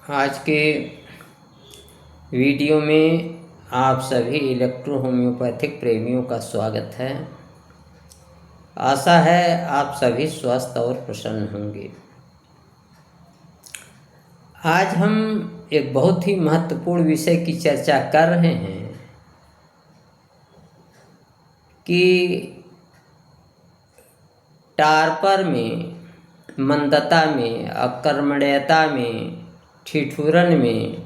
आज के वीडियो में आप सभी इलेक्ट्रो होम्योपैथिक प्रेमियों का स्वागत है। आशा है आप सभी स्वस्थ और प्रसन्न होंगे। आज हम एक बहुत ही महत्वपूर्ण विषय की चर्चा कर रहे हैं कि टार्पर में, मंदता में, अकर्मण्यता में, ठिठुरन में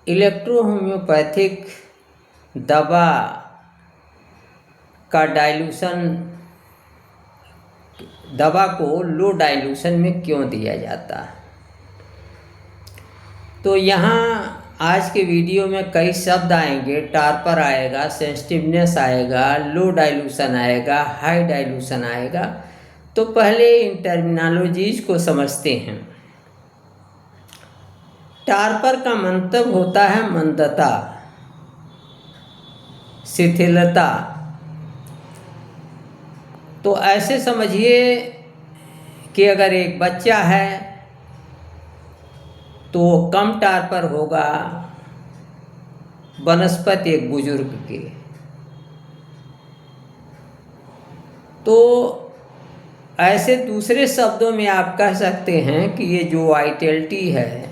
इलेक्ट्रो होम्योपैथिक दवा का दवा को लो डाइल्यूशन में क्यों दिया जाता है। तो यहाँ आज के वीडियो में कई शब्द आएंगे। टार्पर आएगा, सेंसिटिवनेस आएगा, लो डाइल्यूशन आएगा, हाई डाइल्यूशन आएगा। तो पहले इन टर्मिनोलॉजीज को समझते हैं। टार्पर का मंतव्य होता है मंदता, शिथिलता। तो ऐसे समझिए कि अगर एक बच्चा है तो कम टार्पर होगा बनस्पत एक बुजुर्ग के। तो ऐसे दूसरे शब्दों में आप कह सकते हैं कि ये जो वाइटैलिटी है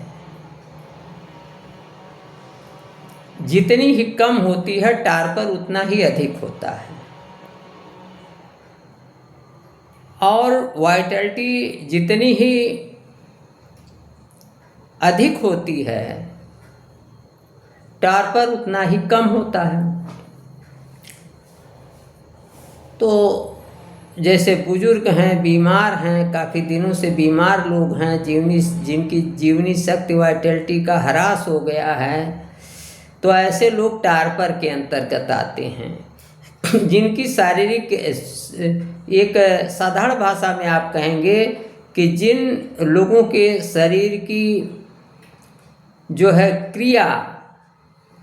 जितनी ही कम होती है टार्पर उतना ही अधिक होता है, और वाइटैलिटी जितनी ही अधिक होती है टार्पर उतना ही कम होता है। तो जैसे बुजुर्ग हैं, बीमार हैं, काफ़ी दिनों से बीमार लोग हैं, जिनकी जीवनी शक्ति वाइटैलिटी का ह्रास हो गया है, तो ऐसे लोग टार्पर के अंतर्गत आते हैं। जिनकी शारीरिक, एक साधारण भाषा में आप कहेंगे कि जिन लोगों के शरीर की जो है क्रिया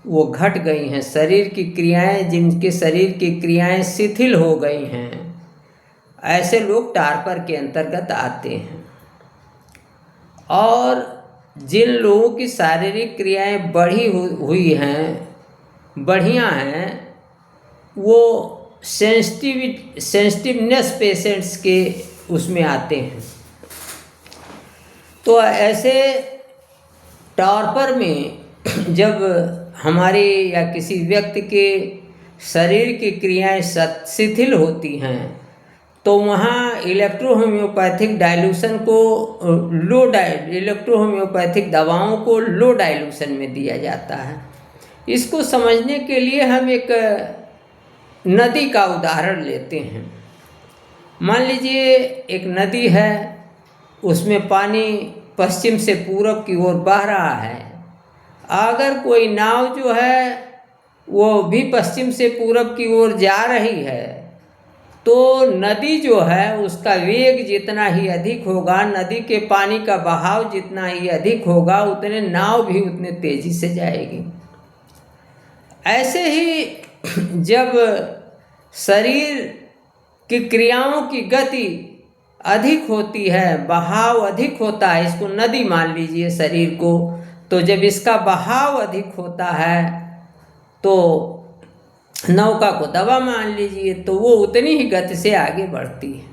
वो घट गई हैं, शरीर की क्रियाएं, जिनके शरीर की क्रियाएं शिथिल हो गई हैं, ऐसे लोग टार्पर के अंतर्गत आते हैं। और जिन लोगों की शारीरिक क्रियाएं बढ़ी हुई हैं, बढ़िया हैं, वो सेंसिटिवनेस पेशेंट्स के उसमें आते हैं। तो ऐसे टार्पर में जब हमारे या किसी व्यक्ति के शरीर की क्रियाएं शिथिल होती हैं तो वहाँ इलेक्ट्रो होम्योपैथिक डाइल्यूशन को इलेक्ट्रो होम्योपैथिक दवाओं को लो डाइल्यूशन में दिया जाता है। इसको समझने के लिए हम एक नदी का उदाहरण लेते हैं। मान लीजिए एक नदी है, उसमें पानी पश्चिम से पूरब की ओर बह रहा है। अगर कोई नाव जो है वो भी पश्चिम से पूरब की ओर जा रही है तो नदी जो है उसका वेग जितना ही अधिक होगा, नदी के पानी का बहाव जितना ही अधिक होगा, उतने नाव भी उतने तेजी से जाएगी। ऐसे ही जब शरीर की क्रियाओं की गति अधिक होती है, बहाव अधिक होता है, इसको नदी मान लीजिए शरीर को, तो जब इसका बहाव अधिक होता है तो नौका को दवा मान लीजिए, तो वो उतनी ही गति से आगे बढ़ती है।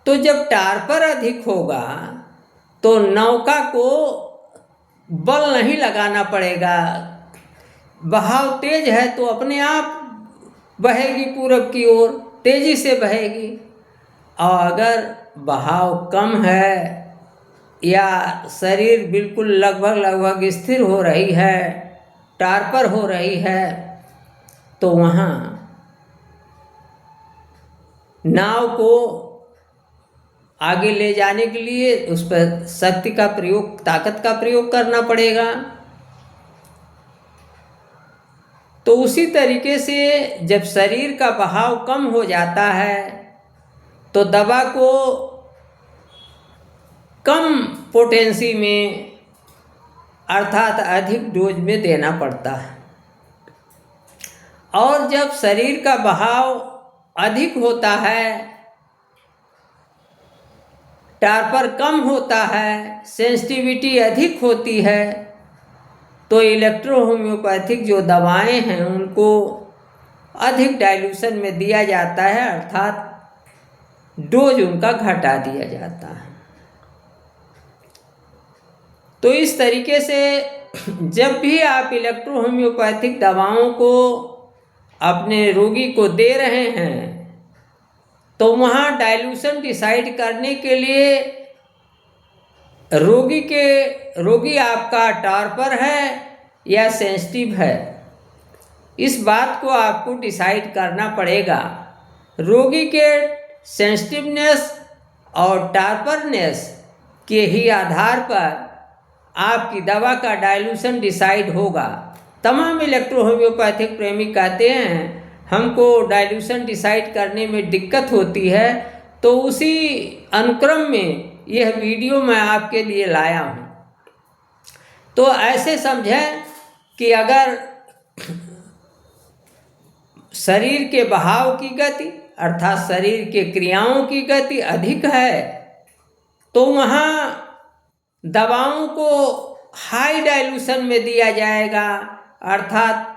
तो जब टार्पर अधिक होगा तो नौका को बल नहीं लगाना पड़ेगा, बहाव तेज है तो अपने आप बहेगी पूरब की ओर, तेजी से बहेगी। और अगर बहाव कम है या शरीर बिल्कुल लगभग स्थिर हो रही है, टार्पर हो रही है, तो वहाँ नाव को आगे ले जाने के लिए उस पर शक्ति का प्रयोग, ताकत का प्रयोग करना पड़ेगा। तो उसी तरीके से जब शरीर का बहाव कम हो जाता है तो दवा को कम पोटेंसी में अर्थात अधिक डोज में देना पड़ता है। और जब शरीर का बहाव अधिक होता है टार्पर कम होता है, सेंसिटिविटी अधिक होती है, तो इलेक्ट्रो होम्योपैथिक जो दवाएं हैं उनको अधिक डाइल्यूशन में दिया जाता है, अर्थात डोज उनका घटा दिया जाता है। तो इस तरीके से जब भी आप इलेक्ट्रो होम्योपैथिक दवाओं को अपने रोगी को दे रहे हैं तो वहाँ डाइल्यूशन डिसाइड करने के लिए रोगी आपका टार्पर है या सेंसिटिव है, इस बात को आपको डिसाइड करना पड़ेगा। रोगी के सेंसिटिवनेस और टार्परनेस के ही आधार पर आपकी दवा का डाइल्यूशन डिसाइड होगा। तमाम इलेक्ट्रो होम्योपैथिक प्रेमी कहते हैं हमको डाइल्यूशन डिसाइड करने में दिक्कत होती है, तो उसी अनुक्रम में यह वीडियो मैं आपके लिए लाया हूँ। तो ऐसे समझें कि अगर शरीर के बहाव की गति अर्थात शरीर के क्रियाओं की गति अधिक है तो वहाँ दवाओं को हाई डाइल्यूशन में दिया जाएगा, अर्थात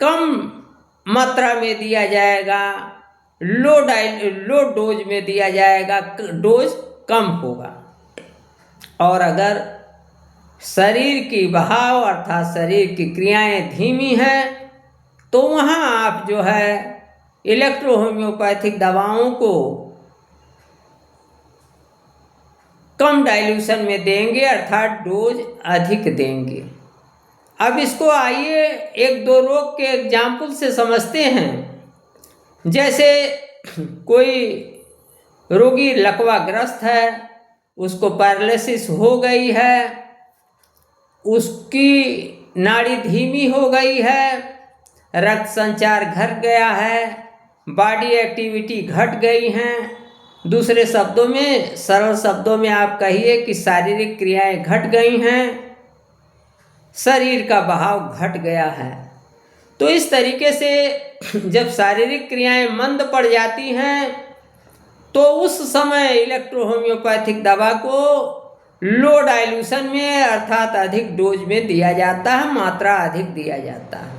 कम मात्रा में दिया जाएगा, लो डोज में दिया जाएगा, डोज कम होगा। और अगर शरीर की बहाव अर्थात शरीर की क्रियाएं धीमी हैं तो वहाँ आप जो है इलेक्ट्रो होम्योपैथिक दवाओं को कम डाइल्यूशन में देंगे, अर्थात डोज अधिक देंगे। अब इसको आइए एक दो रोग के एग्जाम्पल से समझते हैं। जैसे कोई रोगी लकवाग्रस्त है, उसको पैरालिसिस हो गई है, उसकी नाड़ी धीमी हो गई है, रक्त संचार घट गया है, बॉडी एक्टिविटी घट गई हैं। दूसरे शब्दों में, सरल शब्दों में आप कहिए कि शारीरिक क्रियाएं घट गई हैं, शरीर का बहाव घट गया है। तो इस तरीके से जब शारीरिक क्रियाएं मंद पड़ जाती हैं तो उस समय इलेक्ट्रो होम्योपैथिक दवा को लो डाइल्यूशन में अर्थात अधिक डोज में दिया जाता है, मात्रा अधिक दिया जाता है।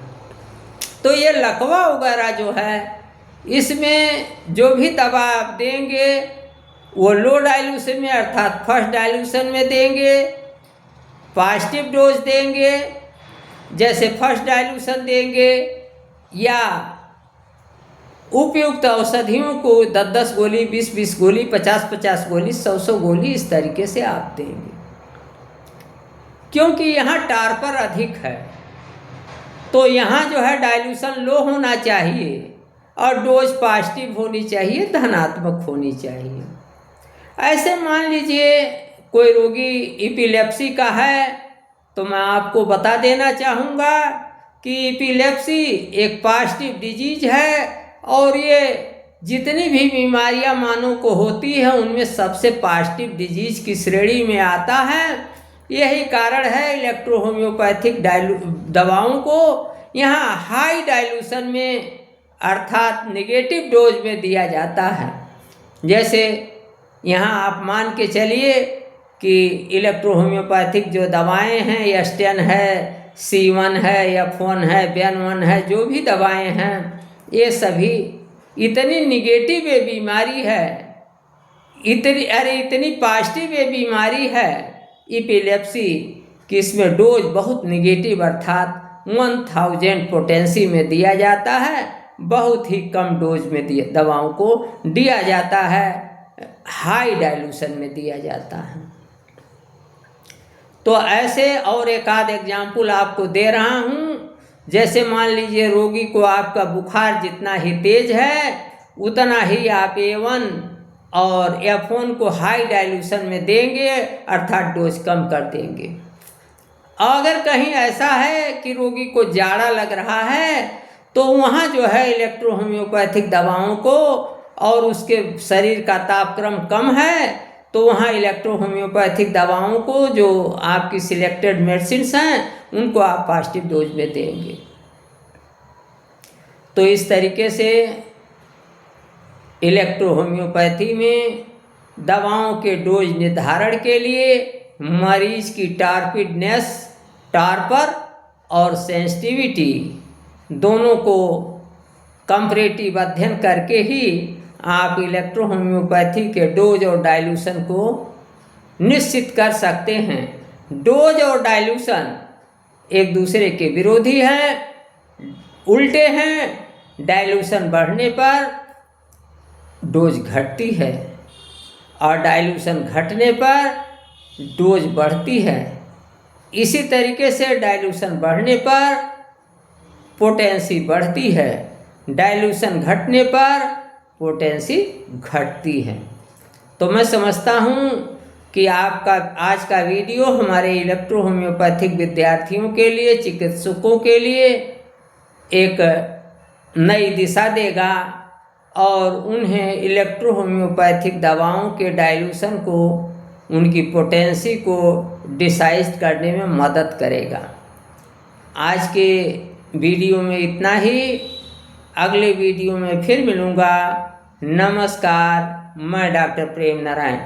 तो ये लकवा वगैरह जो है इसमें जो भी दवा आप देंगे वो लो डाइल्यूशन में अर्थात फर्स्ट डाइल्यूशन में देंगे, पॉजिटिव डोज देंगे। जैसे फर्स्ट डाइल्यूशन देंगे या उपयुक्त औषधियों को 10-10 गोली, 20-20 गोली, 50-50 गोली, 100-100 गोली इस तरीके से आप देंगे, क्योंकि यहाँ टार्पर अधिक है। तो यहाँ जो है डाइल्यूशन लो होना चाहिए और डोज पॉजिटिव होनी चाहिए, धनात्मक होनी चाहिए। ऐसे मान लीजिए कोई रोगी एपिलेप्सी का है तो मैं आपको बता देना चाहूँगा कि एपिलेप्सी एक पॉजिटिव डिजीज है और ये जितनी भी बीमारियां मानव को होती है उनमें सबसे पॉजिटिव डिजीज की श्रेणी में आता है। यही कारण है इलेक्ट्रो होम्योपैथिक दवाओं को यहाँ हाई डाइल्यूशन में अर्थात नेगेटिव डोज में दिया जाता है। जैसे यहाँ आप मान के चलिए कि इलेक्ट्रो होम्योपैथिक जो दवाएं हैं, स्टेन है, C1 है, F1 है, बेन1 है, जो भी दवाएं हैं ये सभी इतनी निगेटिव ये बीमारी है, इतनी पॉजिटिव ये बीमारी है एपिलेप्सी कि इसमें डोज बहुत निगेटिव अर्थात 1000 पोटेंसी में दिया जाता है, बहुत ही कम डोज में दवाओं को दिया जाता है, हाई डाइल्यूशन में दिया जाता है। तो ऐसे और एक आध एग्जाम्पल आपको दे रहा हूँ। जैसे मान लीजिए रोगी को आपका बुखार जितना ही तेज है उतना ही आप A1 और F1 को हाई डाइल्यूशन में देंगे, अर्थात डोज कम कर देंगे। अगर कहीं ऐसा है कि रोगी को जाड़ा लग रहा है तो वहाँ जो है इलेक्ट्रो होम्योपैथिक दवाओं को और उसके शरीर का तापक्रम कम है तो वहाँ इलेक्ट्रो होम्योपैथिक दवाओं को जो आपकी सिलेक्टेड मेडिसिन्स हैं उनको आप पॉजिटिव डोज में देंगे। तो इस तरीके से इलेक्ट्रो होम्योपैथी में दवाओं के डोज निर्धारण के लिए मरीज की टार्पिडनेस, टार्पर और सेंसिटिविटी दोनों को कंपैरेटिव अध्ययन करके ही आप इलेक्ट्रो होम्योपैथी के डोज और डाइल्यूशन को निश्चित कर सकते हैं। डोज और डाइल्यूशन एक दूसरे के विरोधी हैं, उल्टे हैं। डाइल्यूशन बढ़ने पर डोज घटती है और डाइल्यूशन घटने पर डोज बढ़ती है। इसी तरीके से डाइल्यूशन बढ़ने पर पोटेंसी बढ़ती है, डाइल्यूशन घटने पर पोटेंसी घटती है। तो मैं समझता हूँ कि आपका आज का वीडियो हमारे इलेक्ट्रो होम्योपैथिक विद्यार्थियों के लिए, चिकित्सकों के लिए एक नई दिशा देगा और उन्हें इलेक्ट्रो होम्योपैथिक दवाओं के डाइल्यूशन को, उनकी पोटेंसी को डिसाइड करने में मदद करेगा। आज के वीडियो में इतना ही। अगले वीडियो में फिर मिलूँगा। नमस्कार, मैं डॉक्टर प्रेम नारायण।